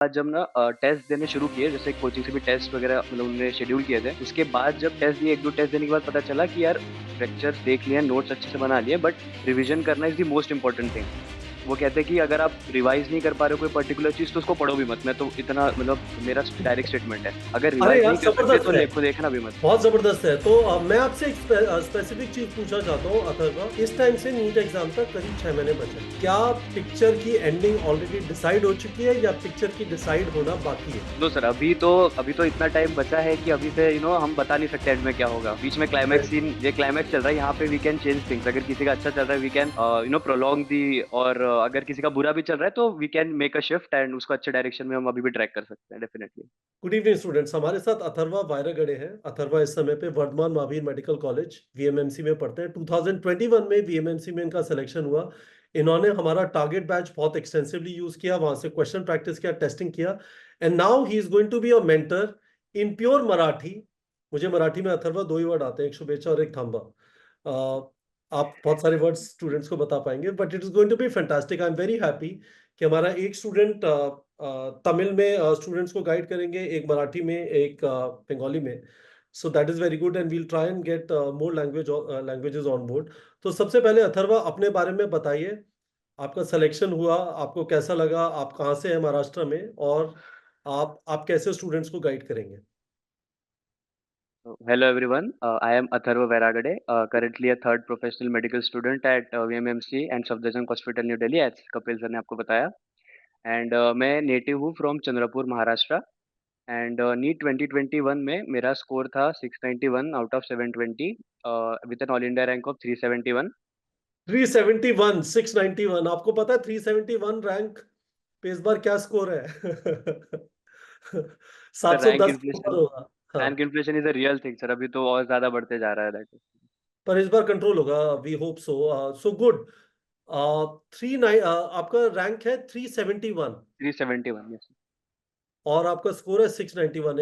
बाद जब ना टेस्ट देने शुरू किए, जैसे कोचिंग से भी टेस्ट वगैरह मतलब उन्होंने शेड्यूल किए थे। उसके बाद जब टेस्ट दिए, 1-2 टेस्ट देने के बाद पता चला कि यार लेक्चर्स देख लिए, नोट्स अच्छे से बना लिए, बट रिवीजन करना is the most important thing. वो कहते हैं कि अगर आप रिवाइज नहीं कर पा रहे हो कोई पर्टिकुलर चीज, तो उसको पढ़ो भी मत। मैं तो इतना मतलब मेरा डायरेक्ट स्टेटमेंट है, अगर अरे रिवाइज यार नहीं कर सकते जबरदस्त तो है। देखो, देखना भी मत। बहुत जबरदस्त है। तो मैं आपसे एक स्पेसिफिक चीज पूछना चाहता हूँ अथर्वा। इस टाइम से नीट एग्जाम तक करीब 6 महीने बचे हैं। क्या पिक्चर की एंडिंग ऑलरेडी डिसाइड हो चुकी है या पिक्चर की डिसाइड होना बाकी है? नो सर, अभी तो इतना टाइम बचा है कि अभी से हम बता नहीं सकते एंड में क्या होगा। बीच में क्लाइमैक्स सीन, ये क्लाइमैक्स चल रहा है, यहाँ पे वी कैन चेंज थिंग्स। अगर किसी का अच्छा चल रहा है वी कैन प्रोलॉन्ग दी, और अगर किसी का बुरा भी चल रहा है तो we can make a shift and उसको अच्छे डायरेक्शन में हम अभी भी ट्रैक कर सकते हैं डेफिनेटली। गुड इवनिंग स्टूडेंट्स, हमारे साथ अथर्वा वायरगड़े हैं। अथर्वा इस समय पे Vardhaman Mahavir medical college VMMC में पढ़ते हैं। 2021 में वीएमएमसी में इनका सिलेक्शन हुआ। इन्होंने हमारा टारगेट बैच बहुत एक्सटेंसिवली यूज किया, वहां से क्वेश्चन प्रैक्टिस किया, टेस्टिंग किया। And now he is going to be a mentor in pure Marathi. मुझे मराठी में अथर्वा दो ही वर्ड आते हैं, एक शुभेच्छा और एक थांबा। आप बहुत सारे वर्ड्स स्टूडेंट्स को बता पाएंगे, but it is going to be fantastic. I am very happy कि हमारा एक स्टूडेंट तमिल में स्टूडेंट्स को गाइड करेंगे, एक मराठी में, एक बंगाली में। So that is very good and we'll try and get more languages on board. तो सबसे पहले अथर्वा अपने बारे में बताइए। आपका सिलेक्शन हुआ, आपको कैसा लगा, आप कहाँ से हैं महाराष्ट्र में, और आप कैसे स्टूडेंट्स को गाइड करेंगे? Hello everyone, I am Atharva Vairagade, currently a third professional medical student at VMMC and Safdarjung Hospital, New Delhi, as Kapil sir ने आपको बताया। एंड मैं नेटिव हूँ from Chandrapur, Maharashtra. And NEET 2021 में मेरा स्कोर था 691 out of 720, with an all India rank of 371। 371, 691। आपको पता है 371 रैंक पे इस बार क्या स्कोर है? सर 710 के ऊपर होगा। हाँ, rank inflation is a real thing sir, अभी तो और ज्यादा बढ़ते जा रहा है दैट। पर इस बार कंट्रोल होगा, we hope so. So good. Three nine आपका रैंक है 371 371, यस। और आपका स्कोर है 691।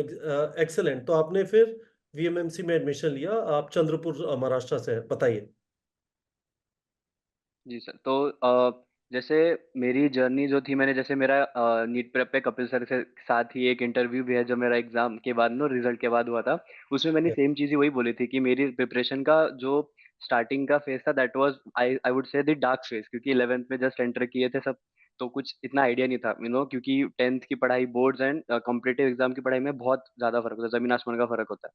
एक्सेलेंट। तो आपने फिर वीएमएमसी में एडमिशन लिया, आप चंद्रपुर महाराष्ट्र से हैं। बताइए। जी सर, तो जैसे मेरी जर्नी जो थी, मैंने जैसे मेरा नीट प्रेप पे कपिल सर के साथ ही एक इंटरव्यू भी है जो मेरा एग्जाम के बाद नो रिजल्ट के बाद हुआ था। उसमें मैंने सेम चीज़ ही वही बोली थी कि मेरी प्रिपरेशन का जो स्टार्टिंग का फेज था that was I would say the dark phase, क्योंकि 11th में जस्ट एंटर किए थे सब। तो कुछ इतना आइडिया नहीं था क्योंकि 10th की पढ़ाई, बोर्ड्स एंड कॉम्पिटेटिव एग्जाम की पढ़ाई में बहुत ज़्यादा फर्क होता है, जमीन आसमान का फर्क होता है।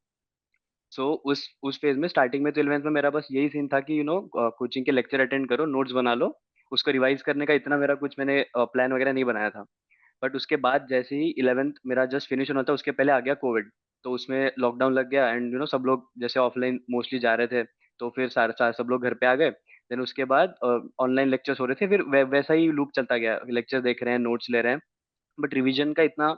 सो उस फेज में स्टार्टिंग में तो 11th में मेरा बस यही सीन था कि कोचिंग के लेक्चर अटेंड करो, नोट्स बना लो, उसको रिवाइज करने का इतना मेरा कुछ मैंने प्लान वगैरह नहीं बनाया था। बट उसके बाद जैसे ही 11th मेरा जस्ट फिनिश होना था, उसके पहले आ गया कोविड। तो उसमें लॉकडाउन लग गया एंड सब लोग जैसे ऑफलाइन मोस्टली जा रहे थे, तो फिर सारे सारे सब लोग घर पे आ गए। देन उसके बाद ऑनलाइन लेक्चर्स हो रहे थे, फिर वैसा ही लूप चलता गया, लेक्चर देख रहे हैं, नोट्स ले रहे हैं, बट रिवीजन का इतना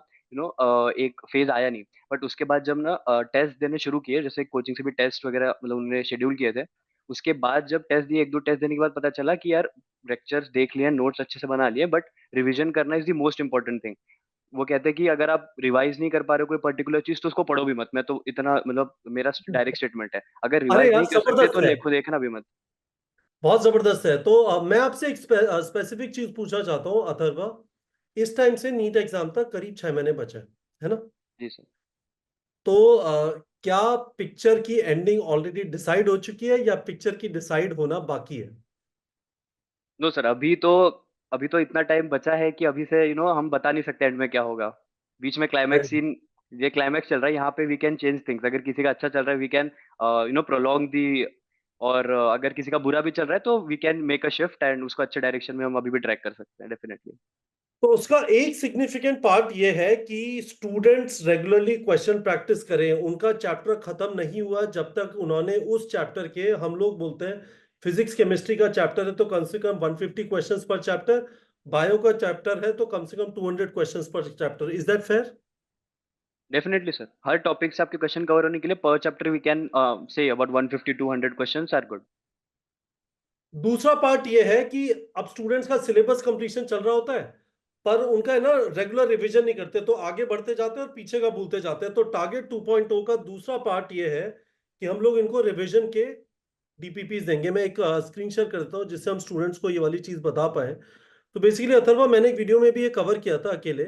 एक फेज आया नहीं। बट उसके बाद जब ना टेस्ट देने शुरू किए, जैसे कोचिंग से भी टेस्ट वगैरह मतलब उन्होंने शेड्यूल किए थे। उसके बाद जब टेस्ट दिए, 1-2 टेस्ट देने के बाद पता चला कि यार लेक्चर्स देख लिए, नोट्स अच्छे से बना लिए, बट रिवीजन करना is the most important thing. वो कहते हैं कि अगर आप रिवाइज नहीं कर पा रहे हो कोई पर्टिकुलर चीज, तो उसको पढ़ो भी मत। मैं तो इतना मतलब मेरा डायरेक्ट स्टेटमेंट है, अगर अरे रिवाइज यार नहीं कर सकते जबरदस्त तो है। देखो, देखना भी मत। बहुत जबरदस्त है। तो मैं आपसे एक स्पेसिफिक चीज पूछना चाहता हूँ अथर्वा। इस टाइम से नीट एग्जाम तक करीब 6 महीने बचे हैं, है ना? जी सर। तो क्या पिक्चर की एंडिंग ऑलरेडी डिसाइड हो चुकी है या पिक्चर की डिसाइड होना बाकी है? नो सर, अभी तो इतना टाइम बचा है कि अभी से हम बता नहीं सकते एंड में क्या होगा। बीच में क्लाइमैक्स सीन, ये क्लाइमैक्स चल रहा है, यहाँ पे वी कैन चेंज थिंग्स। अगर किसी का अच्छा चल रहा है वी कैन प्रोलॉन्ग दी, और अगर किसी का बुरा भी चल रहा है तो we can make a shift and उसको अच्छे डायरेक्शन में हम अभी भी ट्रैक कर सकते हैं डेफिनेटली। तो उसका एक सिग्निफिकेंट पार्ट ये है कि स्टूडेंट्स रेगुलरली क्वेश्चन प्रैक्टिस करें। उनका चैप्टर खत्म नहीं हुआ जब तक उन्होंने उस चैप्टर के, हम लोग बोलते हैं फिजिक्स केमिस्ट्री का चैप्टर है तो कम से कम 150 क्वेश्चंस पर चैप्टर, बायो का चैप्टर है तो कम से कम 200 questions per chapter. Is that fair? Definitely sir, हर टॉपिक से आपके क्वेश्चन कवर होने के लिए per chapter we can say about 150-200 questions are good. दूसरा पार्ट ये है कि अब स्टूडेंट्स का सिलेबस कंप्लीशन चल रहा होता है, पर उनका है ना रेगुलर रिवीजन नहीं करते, तो आगे बढ़ते जाते हैं और पीछे का भूलते जाते हैं। तो टारगेट 2.0 का दूसरा पार्ट ये है कि हम लोग इनको रिवीजन के डीपीपीस देंगे। मैं एक स्क्रीन शेयर करता हूँ जिससे हम स्टूडेंट्स को ये वाली चीज बता पाए। तो बेसिकली अथर्वा, मैंने एक वीडियो में भी ये कवर किया था अकेले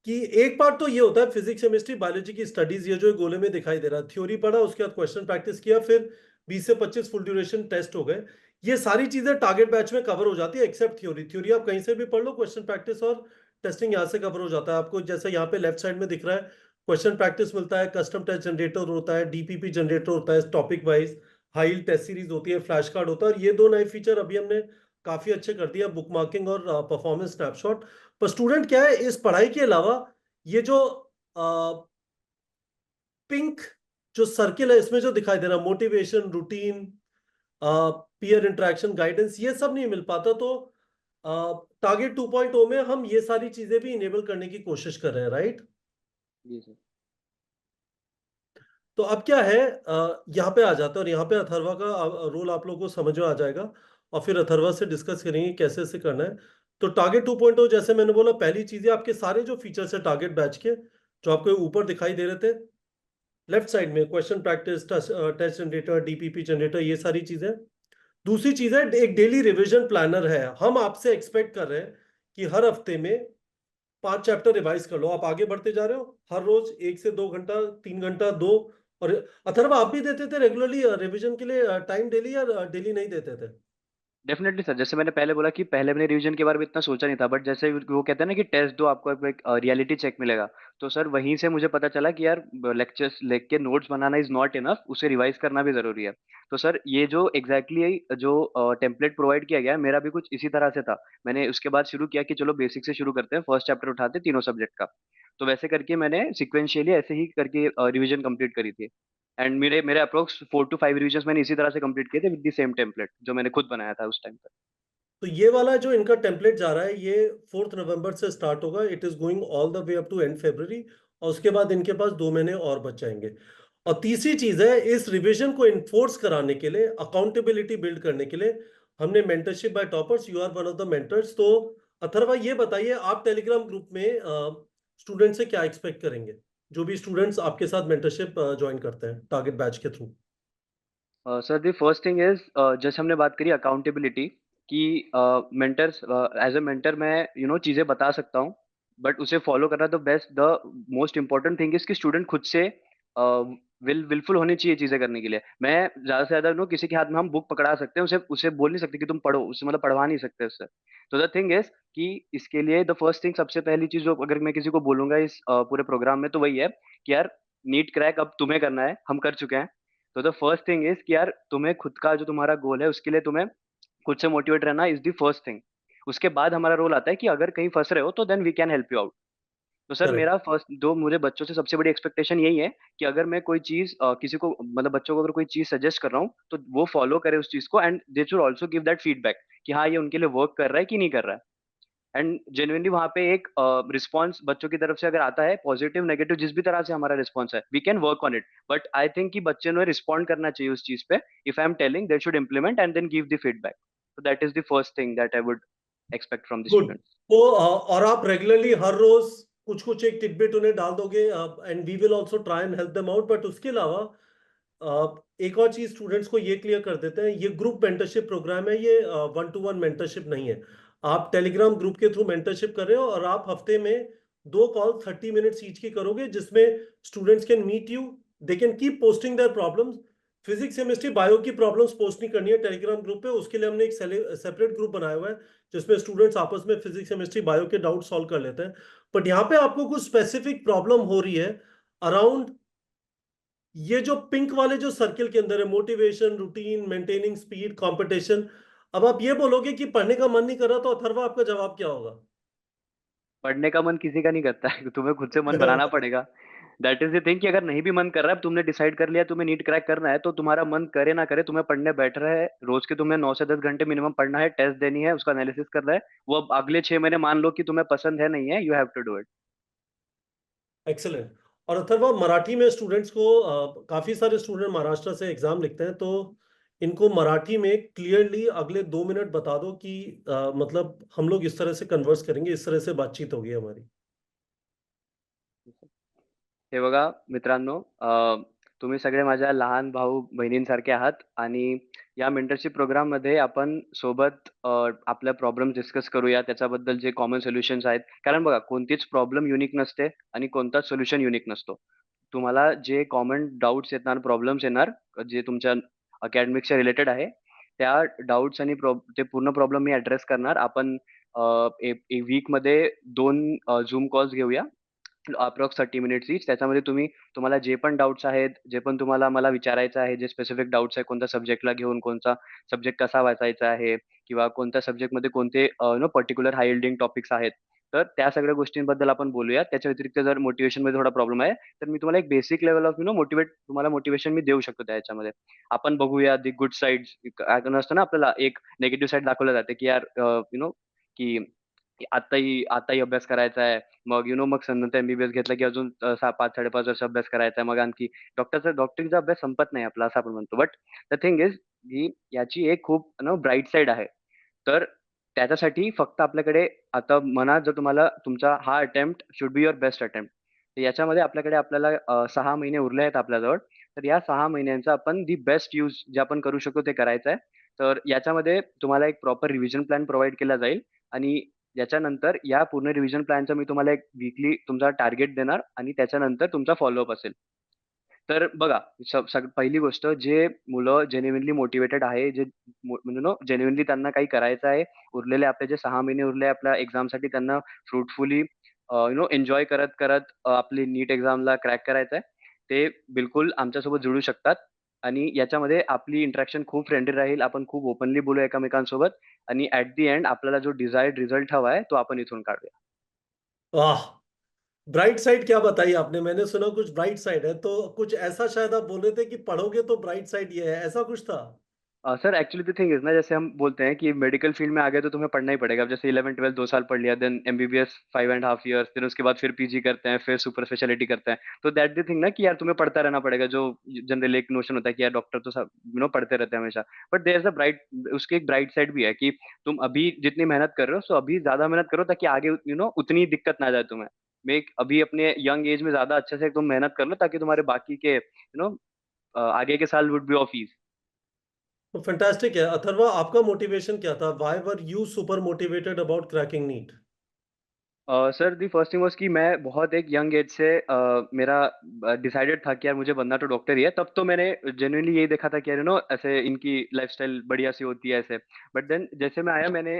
कि एक पार्ट तो ये होता है फिजिक्स केमिस्ट्री बायोलॉजी की स्टडीज, ये जो गोले में दिखाई दे रहा है, थ्योरी पढ़ा, उसके बाद क्वेश्चन प्रैक्टिस किया, फिर 20 से 25 फुल ड्यूरेशन टेस्ट हो गए। ये सारी चीजें टारगेट बैच में कवर हो जाती है एक्सेप्ट थ्योरी। थ्योरी आप कहीं से भी पढ़ लो, क्वेश्चन प्रैक्टिस और टेस्टिंग यहाँ से कवर हो जाता है आपको। जैसे यहाँ पे लेफ्ट साइड में दिख रहा है, क्वेश्चन प्रैक्टिस मिलता है, कस्टम टेस्ट जनरेटर होता है, डीपीपी जनरेटर होता है topic wise, high test series होती है, फ्लैश कार्ड होता है। और ये दो नए फीचर अभी हमने काफी अच्छे कर दिया, बुक मार्किंग और परफॉर्मेंस स्नैपशॉट। पर स्टूडेंट क्या है, इस पढ़ाई के अलावा ये जो पिंक जो सर्किल है इसमें जो दिखाई दे रहा है, motivation, routine, peer interaction, guidance, ये सब नहीं मिल पाता। तो टारगेट 2.0 में हम ये सारी चीजें भी इनेबल करने की कोशिश कर रहे हैं, राइट? जी सर। तो अब क्या है, यहाँ पे आ जाता है, और यहाँ पे अथर्वा का रोल आप लोगों को समझ में आ जाएगा, और फिर अथर्वा से डिस्कस करेंगे कैसे से करना है। तो टारगेट 2.0 जैसे मैंने बोला, पहली चीज है आपके सारे जो फीचर्स है टारगेट बैच के, जो आपको ऊपर दिखाई दे रहे थे लेफ्ट साइड में, question practice, test generator, DPP generator, ये सारी चीजें। दूसरी चीज है एक डेली रिवीजन प्लानर है। हम आपसे एक्सपेक्ट कर रहे हैं कि हर हफ्ते में 5 चैप्टर रिवाइज कर लो। आप आगे बढ़ते जा रहे हो, हर रोज 1 से 2 घंटा, 3 घंटा दो। और अथर्वा आप भी देते थे रेगुलरली रिवीजन के लिए टाइम डेली, या डेली नहीं देते थे? डेफिनेटली सर, जैसे मैंने पहले बोला कि पहले मैंने रिवीजन के बारे में इतना सोचा नहीं था, बट जैसे वो कहते हैं ना कि टेस्ट दो, आपको एक रियलिटी चेक मिलेगा। तो सर वहीं से मुझे पता चला कि यार लेक्चर्स लेके के notes banana is not enough, उसे रिवाइज करना भी जरूरी है। तो सर ये जो एग्जैक्टली जो टेम्पलेट प्रोवाइड किया गया है, मेरा भी कुछ इसी तरह से था। मैंने उसके बाद शुरू किया कि चलो बेसिक से शुरू करते हैं, फर्स्ट चैप्टर उठाते हैं तीनों सब्जेक्ट का। तो वैसे करके मैंने सिक्वेंशियली ऐसे ही करके रिवीजन कंप्लीट करी थी। एंड मेरे मेरे अप्रोक्स 4 to 5 रिविजन मैंने इसी तरह से कंप्लीट किए थे विद द सेम टेम्पलेट जो मैंने खुद बनाया था उस टाइम पर। तो ये वाला जो इनका टेम्पलेट जा रहा है, ये 4 नवंबर से स्टार्ट होगा, it is going all the way up to end February। और उसके बाद इनके पास 2 महीने और बच जाएंगे। और तीसरी चीज है, इस रिवीजन को इन्फोर्स कराने के लिए, अकाउंटेबिलिटी बिल्ड करने के लिए, हमने mentorship by toppers, you are one of the mentors. तो अथर्वा ये बताइए, आप टेलीग्राम ग्रुप में स्टूडेंट से क्या एक्सपेक्ट करेंगे, जो भी स्टूडेंट्स आपके साथ मेंटरशिप ज्वाइन करते हैं टारगेट बैच के through? Sir the first thing is, जैसे हमने बात करी अकाउंटेबिलिटी कि मेंटर्स, एज अ मेंटर मैं चीज़ें बता सकता हूँ, बट उसे फॉलो करना the best, the most important thing is कि स्टूडेंट खुद से विलफुल होनी चाहिए चीज़ें करने के लिए। मैं ज़्यादा से ज़्यादा किसी के हाथ में हम बुक पकड़ा सकते हैं, उसे उसे बोल नहीं सकते कि तुम पढ़ो, उसे मतलब पढ़वा नहीं सकते उससे। तो द थिंग इज कि इसके लिए द फर्स्ट थिंग, सबसे पहली चीज़ जो अगर मैं किसी को बोलूंगा इस पूरे प्रोग्राम में, तो वही है कि यार नीट क्रैक अब तुम्हें करना है, हम कर चुके हैं। तो द फर्स्ट थिंग इज कि यार तुम्हें खुद का जो तुम्हारा गोल है उसके लिए तुम्हें खुद से मोटिवेट रहना इज द फर्स्ट थिंग। उसके बाद हमारा रोल आता है कि अगर कहीं फंस रहे हो तो then we can help you out. तो सर करेक्ट। मेरा फर्स्ट दो मुझे बच्चों से सबसे बड़ी एक्सपेक्टेशन यही है कि अगर मैं कोई चीज किसी को मतलब बच्चों को अगर कोई चीज सजेस्ट कर रहा हूँ तो वो फॉलो करे उस चीज को, and they should also give that feedback कि हाँ ये उनके लिए वर्क कर रहा है कि नहीं कर रहा है। एंड जेन्युइनली वहाँ पे एक रिस्पॉन्स बच्चों की तरफ से अगर आता है, पॉजिटिव नेगेटिव जिस भी तरह से हमारा रिस्पॉन्स है, we can work on it. But I think कि बच्चे ने रिस्पॉन्ड करना चाहिए उस चीज पे। If I am telling they should implement and then give the feedback. So that is the first thing that I would expect from the good. students. तो और आप रेगुलरली हर रोज कुछ कुछ एक टिडबिट उन्हें डाल दोगे, and we will also try and help them out. But उसके अलावा एक और चीज स्टूडेंट्स को ये क्लियर कर देते हैं, ये ग्रुप मेंटरशिप प्रोग्राम है, ये 1-to-1 मेंटरशिप नहीं है। आप टेलीग्राम ग्रुप के थ्रू मेंटरशिप कर रहे हो, और आप हफ्ते में 2 कॉल 30 मिनट्स ईच की करोगे, जिसमें students can meet you, they can keep posting their problems. Physics chemistry bio की प्रॉब्लम्स पोस्ट नहीं करनी है टेलीग्राम ग्रुप पे, उसके लिए हमने एक सेपरेट ग्रुप बनाया हुआ है, जिसमें स्टूडेंट्स आपस में फिजिक्स केमिस्ट्री बायो के डाउट सॉल्व कर लेते हैं। बट यहाँ पे आपको कुछ स्पेसिफिक प्रॉब्लम हो रही है अराउंड ये जो पिंक वाले जो सर्किल के अंदर है, motivation, routine, maintaining speed, competition. अब आप ये बोलोगे कि पढ़ने का मन नहीं कर रहा, तो अथर्वा आपका जवाब क्या होगा? पढ़ने का मन किसी का नहीं करता है, तुम्हें खुद से मन बनाना पड़ेगा। दैट इज द थिंग कि अगर नहीं भी मन कर रहा है, तुमने डिसाइड कर लिया तुम्हें नीट क्रैक करना है, तो तुम्हारा मन करे ना करे तुम्हें पढ़ने बैठ रहा है। रोज के तुम्हें 9 से 10 घंटे मिनिमम पढ़ना है, टेस्ट देनी है, उसका एनालिसिस कर रहा है। वो अब अगले 6 महीने मान लो कि तुम्हें पसंद है नहीं है, you have to do it. Excellent. और अथर्वा, मराठी में स्टूडेंट्स को काफी सारे स्टूडेंट महाराष्ट्र से एग्जाम लिखते हैं, तो इनको मराठी में क्लियरली अगले 2 मिनट बता दो कि मतलब हम लोग इस तरह से कन्वर्स करेंगे, इस तरह से बातचीत होगी हमारी। हे बघा मित्रांनो, तुम्ही सगळे माझ्या लहान भाऊ-बहिणींसारखे आहात आणि या मेंटरशिप प्रोग्राममध्ये आपण सोबत आपल्या प्रॉब्लेम्स डिस्कस करूया. त्याच्याबद्दल जे कॉमन सोल्युशन्स आहेत. कारण बघा कोणतीच प्रॉब्लेम युनिक नसते आणि कोणताच सोल्युशन युनिक नसतो. तुम्हाला जे कॉमन डाउट्स येणार, प्रॉब्लेम्स येणार, जे तुमच्या अकॅडमिक्सच्या रिलेटेड आहे, त्या डाउट्स आणि ते पूर्ण प्रॉब्लेम मी ॲड्रेस करणार. आपण एक वीकमध्ये 2 Zoom कॉल्स घेऊया. Approx 30 minutes each. त्याच्यामध्ये तुम्हाला जे पण डाउट्स आहेत, जे पण तुम्हाला मला विचारायचं आहे, जे स्पेसिफिक डाउट्स आहेत, कोणत्या सब्जेक्टला घेऊन कोणता सब्जेक्ट कसा वाचायचा आहे किंवा कोणत्या सब्जेक्टमध्ये कोणते पर्टिक्युलर हाय यील्डिंग टॉपिक्स आहेत. तर त्या सगळ्या गोष्टींबद्दल आपण बोलूया. त्याच्या व्यतिरिक्त जर मोटिव्हेशनमध्ये थोडा प्रॉब्लेम आहे, तर मी तुम्हाला एक बेसिक लेव्हल ऑफ तुम्हाला मोटिव्हेशन मी देऊ शकतो त्याच्यामध्ये. आपण बघूया दी गुड साइड्स. नसतं ना आपल्याला एक निगेटिव्ह साइड दाखवलं जाते, की यार की की आत्ताही अभ्यास करायचा आहे. मग मग नंतर एम-बी-बी-एस घेतलं की अजून 5-5.5 वर्ष अभ्यास करायचा आहे. मग आणखी डॉक्टरीचा अभ्यास संपत नाही आपला असं आपण म्हणतो. But the thing is he याची एक खूप ब्राईट साइड आहे. तर त्याच्यासाठी फक्त आपल्याकडे आता म्हणा जर तुम्हाला तुमचा हा attempt should be your best attempt. तर याच्यामध्ये आपल्याला 6 महिने उरले आहेत आपल्याजवळ. तर या 6 महिन्यांचा आपण दी बेस्ट यूज जे आपण करू शकतो ते करायचं आहे. तर याच्यामध्ये तुम्हाला एक प्रॉपर रिव्हिजन प्लॅन प्रोव्हाईड केला जाईल आणि याच्यानंतर या पूर्ण रिव्हिजन प्लॅनचा मी तुम्हाला एक वीकली तुमचा टार्गेट देणार आणि त्याच्यानंतर तुमचा फॉलोअप असेल. तर बघा, पहिली गोष्ट जे मुलं जेन्युइनली मोटिव्हेटेड आहे, जे जेन्युइनली त्यांना काही करायचं आहे, उरलेले आपले जे 6 महिने उरले आपल्या एक्झामसाठी त्यांना फ्रुटफुली एन्जॉय करत-करत आपली नीट एक्झामला क्रॅक करायचं आहे. ते बिलकुल आमच्यासोबत जुळू शकतात आणि याच्यामध्ये आपली इंटरॅक्शन खूप फ्रेंडली राहील. आपण खूप ओपनली बोलू एकमेकांसोबत आणि ॲट द एंड आपल्याला जो डिझायर्ड रिझल्ट हवा है, तो आपण इथून काढूया. वाह! ब्राइट साइड क्या बताई आपने? मैंने सुना कुछ ब्राइट साइड है, तो कुछ ऐसा शायद आप बोल रहे थे कि पढ़ोगे तो ब्राइट साइड ये है, ऐसा कुछ था? Sir actually the thing is ना जैसे हम बोलते हैं कि मेडिकल फील्ड में आ गए तो तुम्हें पढ़ना ही पड़ेगा। अब जैसे 11-12 2 साल पढ़ लिया, then MBBS 5 and half years, फिर उसके बाद फिर पीजी करते हैं, फिर सुपर स्पेशलिटी करते हैं। तो दैट द थिंग ना कि यार तुम्हें पढ़ता रहना पड़ेगा, जो जनरली एक नोशन होता है कि यार डॉक्टर तो सब पढ़ते रहते हैं हमेशा। But there is a bright उसकी एक ब्राइट साइड भी है कि तुम अभी जितनी मेहनत कर रहे हो, सो अभी ज़्यादा मेहनत करो ताकि आगे उतनी दिक्कत ना जाए तुम्हें। मेक अभी अपने यंग एज में ज़्यादा अच्छे से तुम मेहनत कर लो ताकि तुम्हारे बाकी के आगे के साल वुड बी ऑफ ईज़। तो फैंटास्टिक है। अथर्वा, आपका मोटिवेशन क्या था? Why were you super motivated about cracking NEET? Sir the first thing was कि मैं बहुत एक यंग एज से मेरा डिसाइडेड था कि यार मुझे बनना तो डॉक्टर ही है। तब तो मैंने जेनुइनली यही देखा था कि यार ऐसे इनकी लाइफ़स्टाइल बढ़िया-सी होती है ऐसे। बट देन जैसे मैं आया मैंने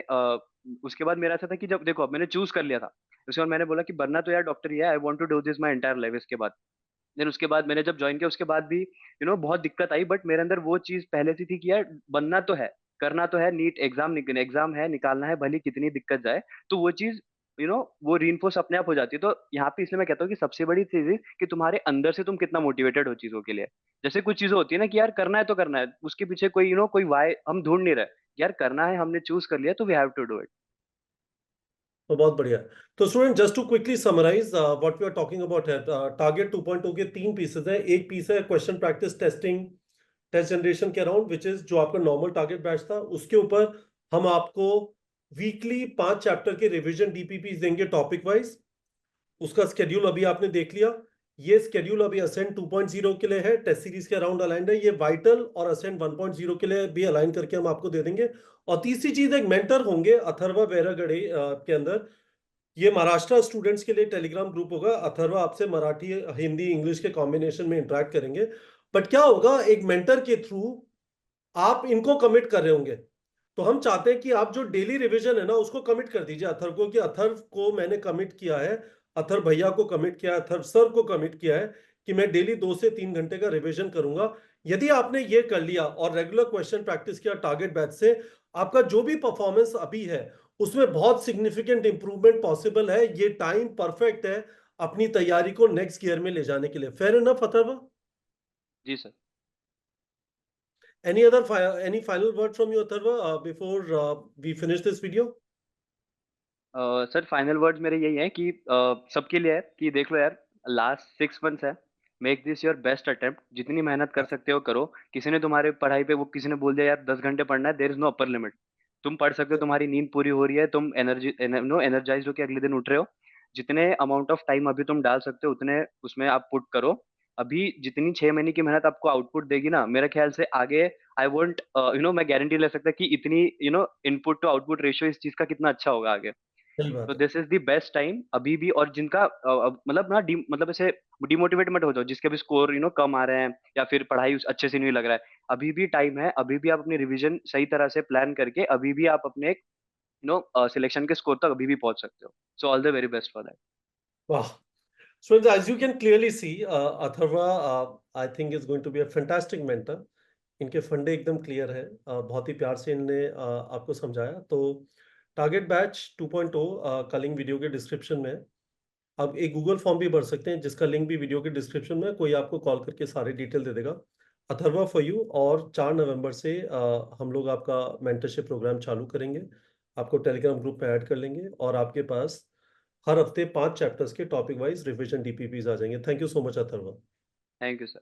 उसके बाद मेरा ऐसा था कि जब देखो अब मैंने चूज़ कर लिया था। उसके बाद मैंने बोला कि बनना तो यार डॉक्टर ही है, I want to do this my entire life इसके बाद। देन उसके बाद मैंने जब जॉइन किया उसके बाद भी बहुत दिक्कत आई बट मेरे अंदर वो चीज़ पहले से थी कि यार बनना तो है, करना तो है नीट एग्ज़ाम है, निकालना है भले कितनी दिक्कत जाए। तो वो चीज़ वो रीइंफोर्स अपने आप हो जाती है। तो यहाँ पे इसलिए मैं कहता हूँ कि सबसे बड़ी चीज़ है कि तुम्हारे अंदर से तुम कितना मोटिवेटेड हो चीज़ों के लिए। जैसे कुछ चीज़ें होती है ना कि यार करना है तो करना है, उसके पीछे कोई कोई व्हाय हम ढूँढ नहीं रहे। यार करना है, हमने चूज़ कर लिया तो we have to do it. तो बहुत बढ़िया। तो student, just to quickly summarise what we are talking about है, टारगेट 2.0 के 3 पीसेस हैं। एक पीस है question practice testing, test generation के अराउंड, विच इज जो आपका नॉर्मल टारगेट बैच था। उसके ऊपर हम आपको वीकली 5 चैप्टर के रिवीजन डीपीपी देंगे टॉपिक वाइज। उसका स्केड्यूल अभी आपने देख लिया। ये स्केड्यूल अभी असेंट 2.0 के लिए है, टेस्ट सीरीज के अराउंड अलाइंड है। ये वाइटल और असेंट 1.0 के लिए भी अलाइन करके हम आपको दे देंगे। और तीसरी चीज, एक मेंटर होंगे अथर्वा वैरागड़े के अंदर। ये महाराष्ट्र स्टूडेंट्स के लिए टेलीग्राम ग्रुप होगा। अथर्वा आपसे मराठी, हिंदी, इंग्लिश के कॉम्बिनेशन में इंटरेक्ट करेंगे। बट क्या होगा, एक मेंटर के थ्रू आप इनको कमिट कर रहे होंगे। तो हम चाहते हैं कि आप जो डेली रिवीजन है ना, उसको कमिट कर दीजिए अथर्व को, कि अथर्व को मैंने कमिट किया है, अथर्व भैया को कमिट किया है, अथर्व सर को कमिट किया है कि मैं डेली 2 से 3 घंटे का रिवीजन करूंगा। यदि आपने ये कर लिया और रेगुलर क्वेश्चन प्रैक्टिस किया टारगेट बैच से, आपका जो भी परफॉर्मेंस अभी है उसमें बहुत सिग्निफिकेंट इंप्रूवमेंट पॉसिबल है। ये टाइम परफेक्ट है अपनी तैयारी को नेक्स्ट गियर में ले जाने के लिए। Fair enough Atharva? जी sir. Any final word from you, Atharva, before we finish this video? Sir final words मेरे यही हैं कि सबके लिए है कि देख लो यार लास्ट 6 मंथ्स है। Make this your best attempt. जितनी मेहनत कर सकते हो करो। किसी ने तुम्हारे पढ़ाई पे वो किसी ने बोल दिया यार 10 घंटे पढ़ना है, there is no upper limit. तुम पढ़ सकते हो, तुम्हारी नींद पूरी हो रही है, तुम एनर्जाइज़्ड होके अगले दिन उठ रहे हो। जितने अमाउंट ऑफ टाइम अभी तुम डाल सकते हो उतने उसमें आप पुट करो। अभी जितनी 6 महीने की मेहनत आपको आउटपुट देगी ना, मेरे ख्याल से आगे आई वोंट मैं गारंटी ले सकता कि इतनी इनपुट टू आउटपुट रेशियो इस चीज़ का कितना अच्छा होगा आगे। सही तो बात है। This is the best time अभी भी। और जिनका मतलब ना मतलब ऐसे डिमोटिवेट मत हो जाओ, जिसके भी स्कोर कम आ रहे हैं या फिर पढ़ाई अच्छे से नहीं लग रहा है। अभी भी टाइम है, अभी भी आप अपनी रिवीजन सही तरह से प्लान करके अभी भी आप अपने सिलेक्शन के स्कोर तक अभी भी पहुंच सकते हो। So all the very best for that. वाह! So as you can clearly see, Atharva I think is going to be a fantastic mentor. इनके फंडे एकदम क्लियर है। बहुत ही प्यार से इनने आपको समझाया। तो टारगेट बैच 2.0 का लिंक वीडियो के डिस्क्रिप्शन में है। आप एक गूगल फॉर्म भी भर सकते हैं जिसका लिंक भी वीडियो के डिस्क्रिप्शन में है। कोई आपको कॉल करके सारी डिटेल दे देगा। Atharva for you. और 4 नवंबर से हम लोग आपका मेंटरशिप प्रोग्राम चालू करेंगे। आपको टेलीग्राम ग्रुप में ऐड कर लेंगे और आपके पास हर हफ्ते 5 चैप्टर्स के टॉपिक वाइज रिवीजन डीपीपीज आ जाएंगे। Thank you so much Atharva. Thank you sir.